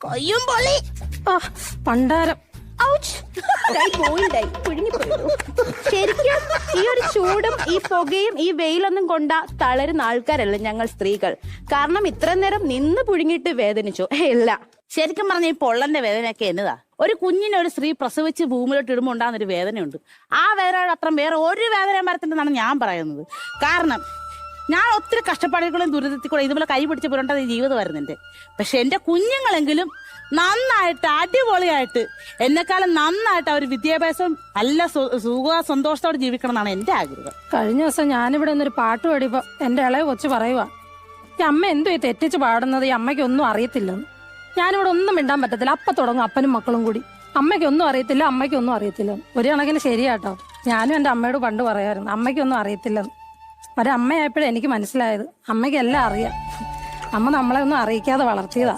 കയ്യും പൊളി. പണ്ടാരം. ശരിക്കും ഈ ഒരു ചൂടും ഈ പുകയും ഈ വെയിലൊന്നും കൊണ്ട തളരുന്ന ആൾക്കാരല്ല ഞങ്ങൾ സ്ത്രീകൾ. കാരണം ഇത്ര നേരം നിന്ന് പുഴുങ്ങിയിട്ട് വേദനിച്ചു ഇല്ല. ശരിക്കും പറഞ്ഞ ഈ പൊള്ളന്റെ വേദനയൊക്കെ എന്നതാ. ഒരു കുഞ്ഞിനെ ഒരു സ്ത്രീ പ്രസവിച്ച് ഭൂമിയിലോട്ട് ഇടുമ്പോൾ ഉണ്ടാകുന്നൊരു വേദനയുണ്ട്. ആ വേദനയുടെ അത്ര വേറെ ഒരു വേദന വരത്തില്ലെന്നാണ് ഞാൻ പറയുന്നത്. കാരണം ഞാൻ ഒത്തിരി കഷ്ടപ്പാടുകളും ദുരിതത്തിൽ കൂടെ ഇതുപോലെ കൈ പിടിച്ച് പുരണ്ടത് ജീവിതമായിരുന്നു എൻ്റെ. പക്ഷെ എൻ്റെ കുഞ്ഞുങ്ങളെങ്കിലും നന്നായിട്ട് അടിപൊളിയായിട്ട് എന്നെക്കാളും നന്നായിട്ട് അവർ വിദ്യാഭ്യാസം നല്ല സുഖ സന്തോഷത്തോടെ ജീവിക്കണം എന്നാണ് എൻ്റെ ആഗ്രഹം. കഴിഞ്ഞ ദിവസം ഞാനിവിടെ നിന്നൊരു പാട്ട് പാടിയപ്പോ എന്റെ ഇളയ കൊച്ചു പറയുക, ഈ അമ്മ എന്തോ ഈ തെറ്റിച്ച് പാടുന്നത്, ഈ അമ്മയ്ക്കൊന്നും അറിയത്തില്ലെന്ന്. ഞാനിവിടെ ഒന്നും മിണ്ടാൻ പറ്റത്തില്ല. അപ്പൊ തുടങ്ങും അപ്പനും മക്കളും കൂടി, അമ്മയ്ക്കൊന്നും അറിയത്തില്ല, അമ്മയ്ക്കൊന്നും അറിയത്തില്ല. ഒരു കണക്കിന് ശരിയാട്ടോ. ഞാനും എൻ്റെ അമ്മയോട് പണ്ട് പറയാമായിരുന്നു അമ്മയ്ക്കൊന്നും അറിയത്തില്ലെന്ന്. ഒരമ്മയായപ്പോഴേ എനിക്ക് മനസ്സിലായത് അമ്മയ്ക്ക് എല്ലാം അറിയാം. അമ്മ നമ്മളെ ഒന്നും അറിയിക്കാതെ വളർത്തിയതാ.